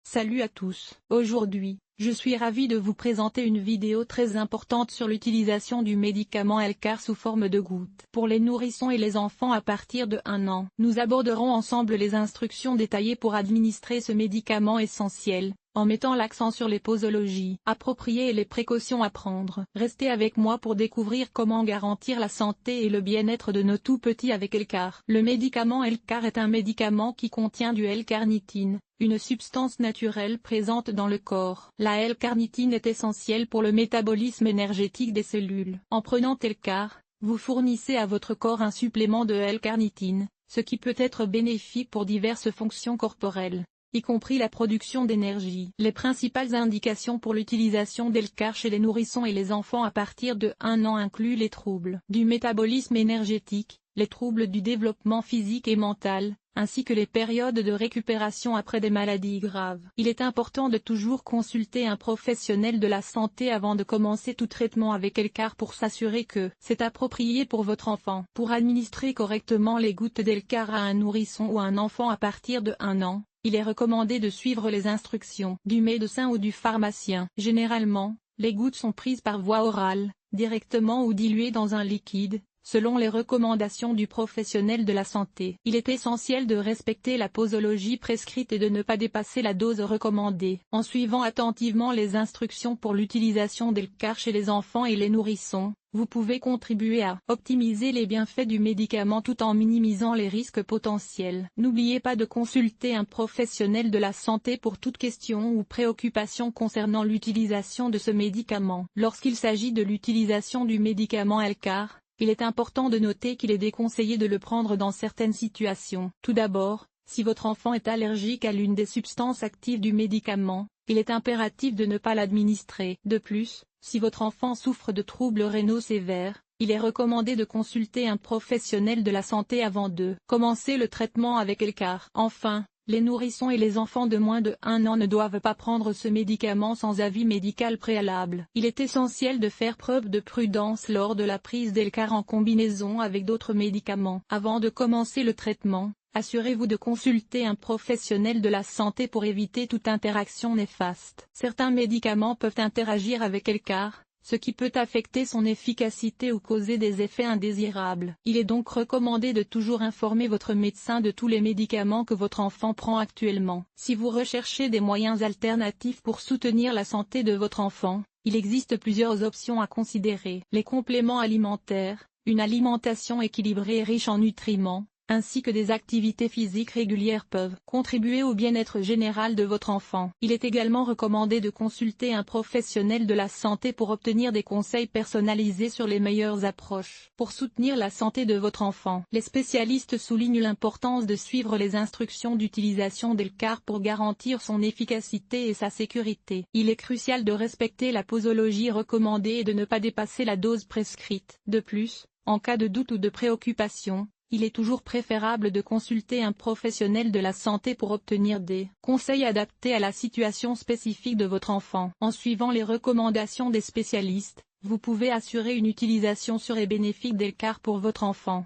Salut à tous. Aujourd'hui, je suis ravi de vous présenter une vidéo très importante sur l'utilisation du médicament Elcar sous forme de gouttes pour les nourrissons et les enfants à partir de 1 an. Nous aborderons ensemble les instructions détaillées pour administrer ce médicament essentiel, en mettant l'accent sur les posologies appropriées et les précautions à prendre. Restez avec moi pour découvrir comment garantir la santé et le bien-être de nos tout-petits avec Elcar. Le médicament Elcar est un médicament qui contient du L-carnitine, une substance naturelle présente dans le corps. La L-carnitine est essentielle pour le métabolisme énergétique des cellules. En prenant Elcar, vous fournissez à votre corps un supplément de L-carnitine, ce qui peut être bénéfique pour diverses fonctions corporelles, y compris la production d'énergie. Les principales indications pour l'utilisation d'Elcar chez les nourrissons et les enfants à partir de 1 an incluent les troubles du métabolisme énergétique, les troubles du développement physique et mental, ainsi que les périodes de récupération après des maladies graves. Il est important de toujours consulter un professionnel de la santé avant de commencer tout traitement avec Elcar pour s'assurer que c'est approprié pour votre enfant. Pour administrer correctement les gouttes d'Elcar à un nourrisson ou un enfant à partir de 1 an, il est recommandé de suivre les instructions du médecin ou du pharmacien. Généralement, les gouttes sont prises par voie orale, directement ou diluées dans un liquide, selon les recommandations du professionnel de la santé. Il est essentiel de respecter la posologie prescrite et de ne pas dépasser la dose recommandée. En suivant attentivement les instructions pour l'utilisation d'Elcar chez les enfants et les nourrissons, vous pouvez contribuer à optimiser les bienfaits du médicament tout en minimisant les risques potentiels. N'oubliez pas de consulter un professionnel de la santé pour toute question ou préoccupation concernant l'utilisation de ce médicament. Lorsqu'il s'agit de l'utilisation du médicament Elcar, il est important de noter qu'il est déconseillé de le prendre dans certaines situations. Tout d'abord, si votre enfant est allergique à l'une des substances actives du médicament, il est impératif de ne pas l'administrer. De plus, si votre enfant souffre de troubles rénaux sévères, il est recommandé de consulter un professionnel de la santé avant de commencer le traitement avec Elcar. Enfin, les nourrissons et les enfants de moins de 1 an ne doivent pas prendre ce médicament sans avis médical préalable. Il est essentiel de faire preuve de prudence lors de la prise d'Elcar en combinaison avec d'autres médicaments. Avant de commencer le traitement, assurez-vous de consulter un professionnel de la santé pour éviter toute interaction néfaste. Certains médicaments peuvent interagir avec Elcar, ce qui peut affecter son efficacité ou causer des effets indésirables. Il est donc recommandé de toujours informer votre médecin de tous les médicaments que votre enfant prend actuellement. Si vous recherchez des moyens alternatifs pour soutenir la santé de votre enfant, il existe plusieurs options à considérer. Les compléments alimentaires, une alimentation équilibrée et riche en nutriments, ainsi que des activités physiques régulières peuvent contribuer au bien-être général de votre enfant. Il est également recommandé de consulter un professionnel de la santé pour obtenir des conseils personnalisés sur les meilleures approches pour soutenir la santé de votre enfant. Les spécialistes soulignent l'importance de suivre les instructions d'utilisation d'Elcar pour garantir son efficacité et sa sécurité. Il est crucial de respecter la posologie recommandée et de ne pas dépasser la dose prescrite. De plus, en cas de doute ou de préoccupation, il est toujours préférable de consulter un professionnel de la santé pour obtenir des conseils adaptés à la situation spécifique de votre enfant. En suivant les recommandations des spécialistes, vous pouvez assurer une utilisation sûre et bénéfique d'Elcar pour votre enfant.